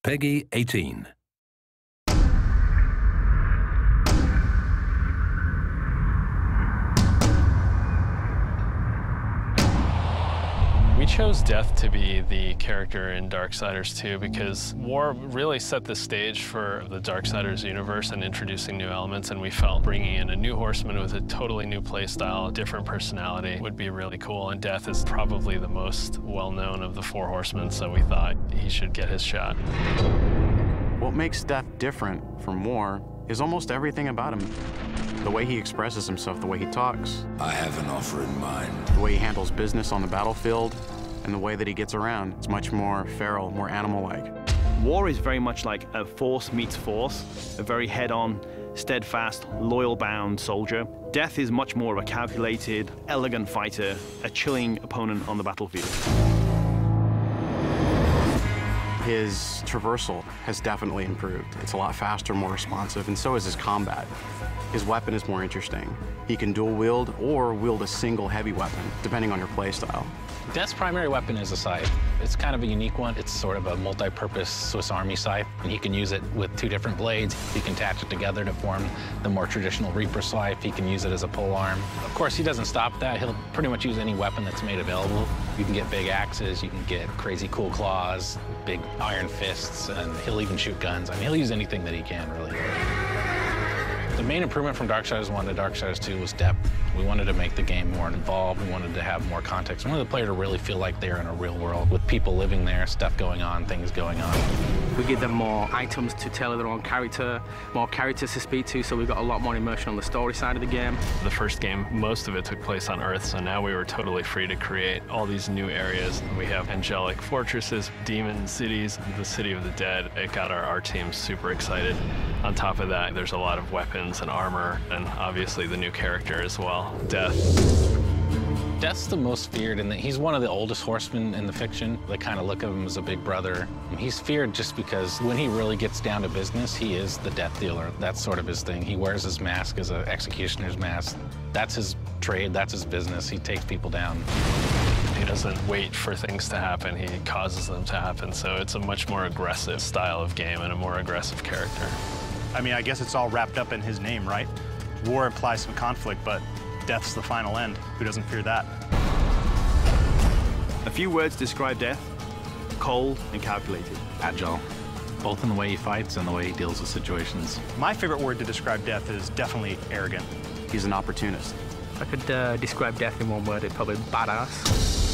Peggy 18. We chose Death to be the character in Darksiders 2 because War really set the stage for the Darksiders universe and introducing new elements, and we felt bringing in a new horseman with a totally new playstyle, different personality would be really cool, and Death is probably the most well-known of the four horsemen, so we thought he should get his shot. What makes Death different from War is almost everything about him. The way he expresses himself, the way he talks. I have an offer in mind. The way he handles business on the battlefield, and the way that he gets around. It's much more feral, more animal-like. War is very much like a force meets force, a very head-on, steadfast, loyal-bound soldier. Death is much more of a calculated, elegant fighter, a chilling opponent on the battlefield. His traversal has definitely improved. It's a lot faster, more responsive, and so is his combat. His weapon is more interesting. He can dual wield or wield a single heavy weapon, depending on your playstyle. Death's primary weapon is a scythe. It's kind of a unique one. It's sort of a multi-purpose Swiss Army scythe, and he can use it with two different blades. He can attach it together to form the more traditional Reaper scythe. He can use it as a pole arm. Of course, he doesn't stop that. He'll pretty much use any weapon that's made available. You can get big axes, you can get crazy cool claws, big iron fists, and he'll even shoot guns. I mean, he'll use anything that he can, really. The main improvement from Darksiders 1 to Darksiders 2 was depth. We wanted to make the game more involved. We wanted to have more context. We wanted the player to really feel like they're in a real world with people living there, stuff going on, things going on. We give them more items to tell their own character, more characters to speak to, so we've got a lot more immersion on the story side of the game. The first game, most of it took place on Earth, so now we were totally free to create all these new areas. We have angelic fortresses, demon cities, the city of the dead. It got our team super excited. On top of that, there's a lot of weapons and armor, and obviously the new character as well, Death. Death's the most feared, and he's one of the oldest horsemen in the fiction. They kind of look at him as a big brother. He's feared just because when he really gets down to business, he is the death dealer. That's sort of his thing. He wears his mask as an executioner's mask. That's his trade, that's his business. He takes people down. He doesn't wait for things to happen, he causes them to happen, so it's a much more aggressive style of game and a more aggressive character. I mean, I guess it's all wrapped up in his name, right? War implies some conflict, but Death's the final end. Who doesn't fear that? A few words describe Death: cold and calculated. Agile, both in the way he fights and the way he deals with situations. My favorite word to describe Death is definitely arrogant. He's an opportunist. If I could describe Death in one word, it's probably badass.